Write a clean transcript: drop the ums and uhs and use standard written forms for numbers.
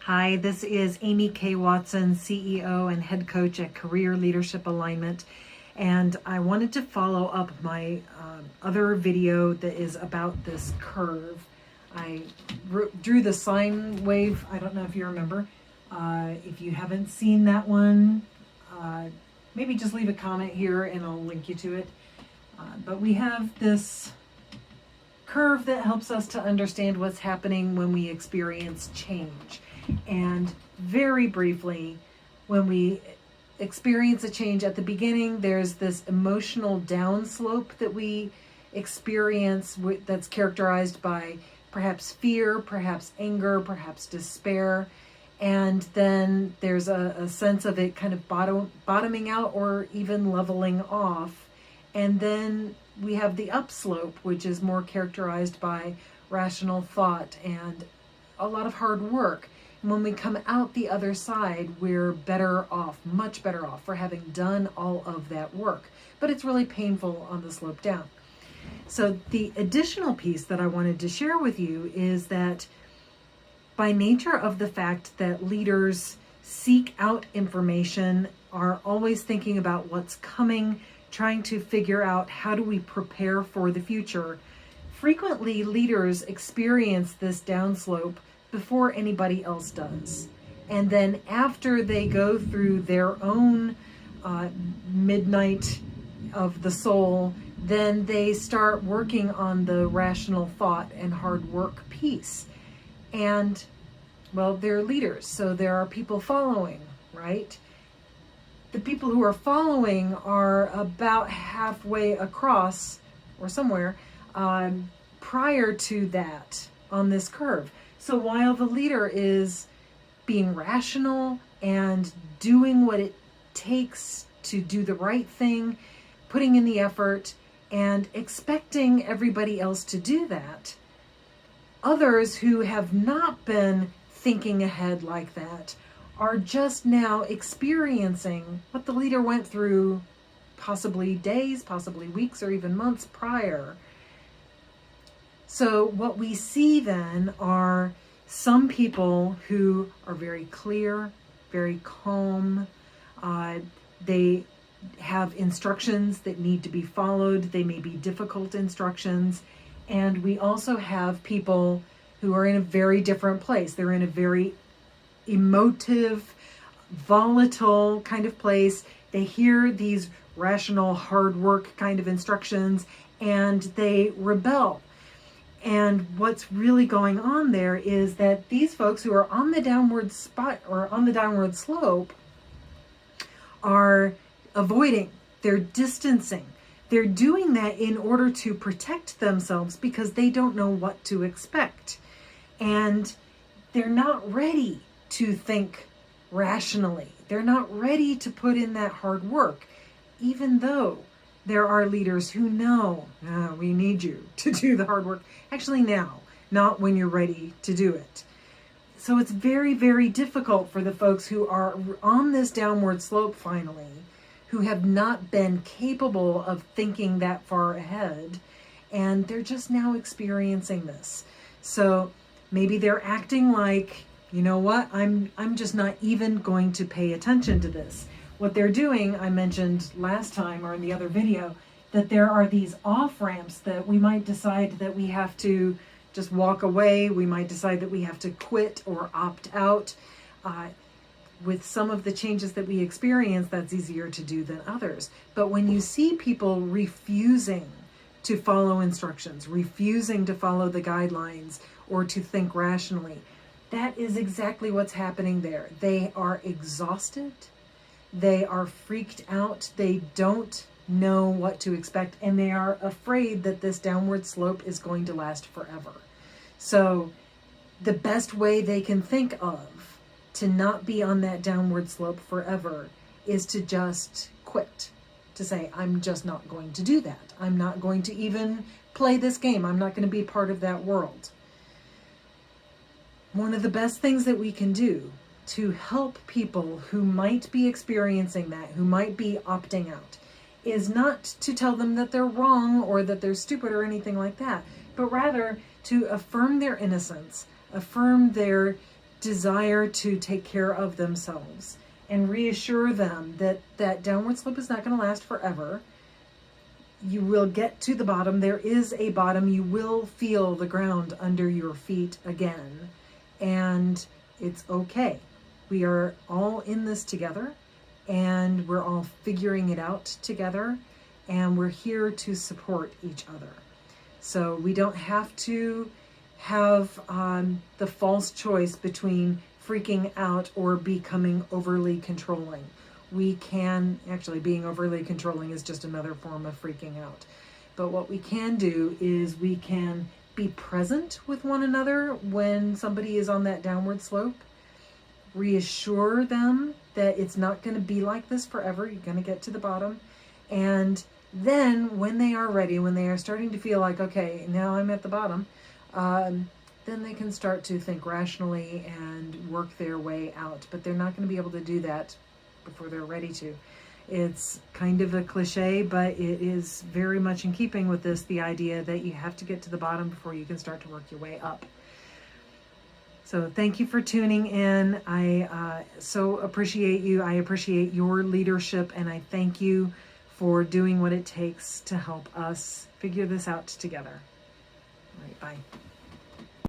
Hi, this is Amy K. Watson, CEO and head coach at Career Leadership Alignment. And I wanted to follow up my other video that is about this curve. I drew the sine wave. I don't know if you remember. If you haven't seen that one, maybe just leave a comment here and I'll link you to it. But we have this curve that helps us to understand what's happening when we experience change. And very briefly, when we experience a change at the beginning, there's this emotional downslope that we experience that's characterized by perhaps fear, perhaps anger, perhaps despair. And then there's a sense of it kind of bottoming out or even leveling off. And then we have the upslope, which is more characterized by rational thought and a lot of hard work. And when we come out the other side, we're better off, much better off for having done all of that work. But it's really painful on the slope down. So the additional piece that I wanted to share with you is that by nature of the fact that leaders seek out information, are always thinking about what's coming, trying to figure out how do we prepare for the future, frequently leaders experience this downslope before anybody else does. And then after they go through their own midnight of the soul, then they start working on the rational thought and hard work piece. And, well, they're leaders, so there are people following, right? The people who are following are about halfway across, or somewhere, prior to that on this curve. So while the leader is being rational and doing what it takes to do the right thing, putting in the effort, and expecting everybody else to do that, others who have not been thinking ahead like that are just now experiencing what the leader went through possibly days, possibly weeks, or even months prior. So what we see then are some people who are very clear, very calm. They have instructions that need to be followed. They may be difficult instructions. And we also have people who are in a very different place. They're in a very emotive, volatile kind of place. They hear these rational, hard work kind of instructions and they rebel. And what's really going on there is that these folks who are on the downward spot or on the downward slope are avoiding, they're distancing. They're doing that in order to protect themselves because they don't know what to expect. And they're not ready to think rationally. They're not ready to put in that hard work, even though there are leaders who know, we need you to do the hard work. Actually now, not when you're ready to do it. So it's very, very difficult for the folks who are on this downward slope finally, who have not been capable of thinking that far ahead, and they're just now experiencing this. So maybe they're acting like, you know what, I'm just not even going to pay attention to this. What they're doing, I mentioned last time or in the other video, that there are these off-ramps that we might decide that we have to just walk away. We might decide that we have to quit or opt out. With some of the changes that we experience, that's easier to do than others. But when you see people refusing to follow instructions, refusing to follow the guidelines or to think rationally, that is exactly what's happening there. They are exhausted. They are freaked out. They don't know what to expect, and they are afraid that this downward slope is going to last forever. So the best way they can think of to not be on that downward slope forever is to just quit, to say, I'm just not going to do that. I'm not going to even play this game. I'm not going to be part of that world. One of the best things that we can do to help people who might be experiencing that, who might be opting out, is not to tell them that they're wrong or that they're stupid or anything like that, but rather to affirm their innocence, affirm their desire to take care of themselves, and reassure them that that downward slope is not going to last forever. You will get to the bottom. There is a bottom. You will feel the ground under your feet again. And it's okay. We are all in this together, and we're all figuring it out together, and we're here to support each other. So we don't have to have the false choice between freaking out or becoming overly controlling. We can, actually being overly controlling is just another form of freaking out. But what we can do is we can be present with one another when somebody is on that downward slope. Reassure them that it's not going to be like this forever. You're going to get to the bottom. And then when they are ready, when they are starting to feel like, okay, now I'm at the bottom, then they can start to think rationally and work their way out. But they're not going to be able to do that before they're ready to. It's kind of a cliche, but it is very much in keeping with this, the idea that you have to get to the bottom before you can start to work your way up. So thank you for tuning in. I so appreciate you. I appreciate your leadership, and I thank you for doing what it takes to help us figure this out together. All right, bye.